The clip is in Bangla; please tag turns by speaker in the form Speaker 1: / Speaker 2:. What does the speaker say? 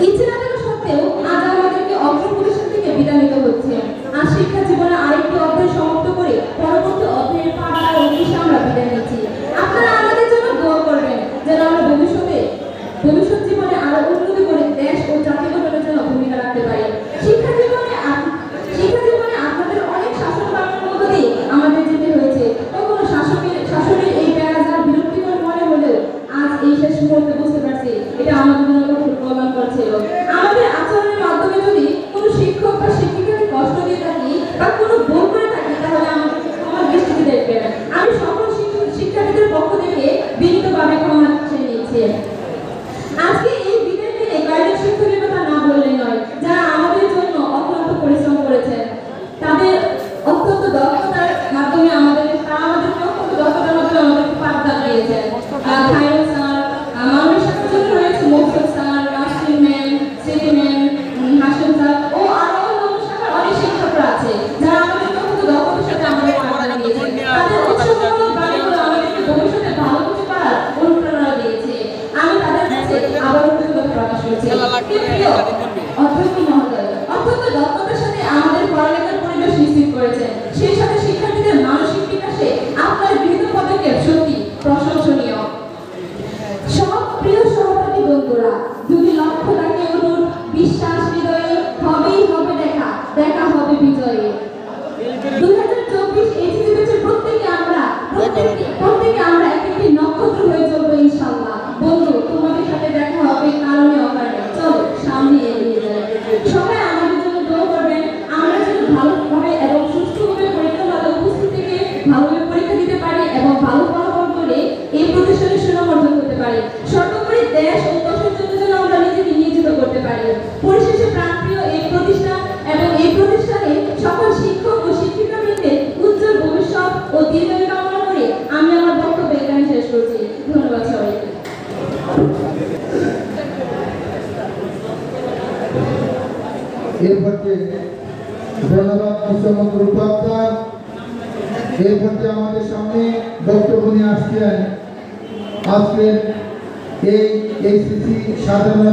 Speaker 1: ইচ্ছে না থাকা সত্ত্বেও আজ আমাদেরকে অগ্রপ্রতিষ্ঠান থেকে বিদায় নিতে হচ্ছে। আর শিক্ষা জীবনে আরেকটি অধ্যায় সমাপ্ত করে পরবর্তী অধ্যায়ের পাঠা উদ্দেশ্যে আমরা বিদায় নিচ্ছি। আপনারা আমাদের জন্য দোয়া করবেন যেন আমরা ভবিষ্যৎ জীবনে আরো উন্নতি করে দেশ ও জাতি গঠনের জন্য ভূমিকা রাখতে পারি। শিক্ষা জীবনে আপনাদের অনেক শাসন পালনের মধ্য দিয়ে আমাদের যেতে হয়েছে। কখনো শাসনের এই বেড়াজাল বিরক্তিকর মনে হলেও আজ এই শেষ মুহূর্তে বুঝতে পারছি এটা আমাদের জন্য খুব কল্যাণ করছিল। আমাদের আচরণের মাধ্যমে যদি কোনো শিক্ষক বা শিক্ষিকাকে কষ্ট দিয়ে থাকি বা কোনো ভুল করে থাকি তাহলে আমার দৃষ্টিতে দেখবেন। আমি সকল শিক্ষার্থীদের পক্ষ থেকে বিনীতভাবে ক্ষমা চেয়ে নিচ্ছি। আজকে এই বিদায় দিনে কয়েকজন শিক্ষকের কথা না বললেই নয়, যারা আমাদের জন্য অক্লান্ত পরিশ্রম করেছেন। তাদের অত্যন্ত দক্ষতার মাধ্যমে আমাদেরকে পাঠদান দিয়েছেন। খায়রুল স্যার, মামুনের সাথে যুক্ত রয়েছে মকসুদ স্যার, নাসরিন ম্যাম, স্মৃতি ম্যাম, হাসিম স্যার ও আরো অন্যান্য শাখার অনেক শিক্ষকরা আছে যারা আমাদের অত্যন্ত দক্ষতার সাথে আমাদের পাঠদান দিয়েছেন। তাদের উৎসাহমূলক বাণীগুলো আমাদেরকে ভবিষ্যতে ভালো কিছু করার অনুপ্রেরণা দিয়েছে। আমি তাদের কাছে আবারও কৃতজ্ঞতা প্রকাশ করছি। অধ্যক্ষ মহোদয় অত্যন্ত দক্ষতার সাথে আমাদের পড়ালেখার পরিবেশ নিশ্চিত করেছেন। সেই সাথে শিক্ষার্থীদের মানসিক বিকাশে আপনার গৃহীত পদক্ষেপ সত্যি প্রশংসনীয়। সব প্রিয় সহপাঠী বন্ধুরা, যদি লক্ষ্য থাকে অনুর বিশ্বাস হৃদয়ে হবেই হবে দেখা হবে বিজয়ে। 2024 এইচএসসি ব্যাচের প্রত্যেকে আমরা একটি নক্ষত্র হয়ে চলবো ইনশাআল্লাহ। বন্ধু, তোমাদের সাথে দেখা হবে কারণে অকারণে। চলো সামনে এগিয়ে যাই। সবাই আমাদের জন্য দোয়া করবেন, আমরা যেন ভালোভাবে এবং সুষ্ঠুভাবে পরীক্ষা হলে উপস্থিত থেকে ভালোভাবে পরীক্ষা দিতে পারি এবং ভালো ফলাফল করে এই প্রতিষ্ঠানের সুনাম অর্জন করতে পারি। সর্বোপরি দেশ ও দেশের জন্য যেন আমরা নিজেকে নিয়োজিত করতে পারি। পরিশেষে প্রাণপ্রিয় এই প্রতিষ্ঠান এবং এই প্রতিষ্ঠানে সকল শিক্ষক ও শিক্ষিকাবৃন্দের উজ্জ্বল ভবিষ্যৎ ও দীর্ঘায়ু কামনা করে আমি আমার বক্তব্য এখানে শেষ করছি। ধন্যবাদ সবাইকে।
Speaker 2: ধন্যবাদ মুসলমান রূপাত্তার। এরপরে আমাদের সামনে বক্তব্য নিয়ে আসছেন আজকের এই এইচএসসি সাধারণ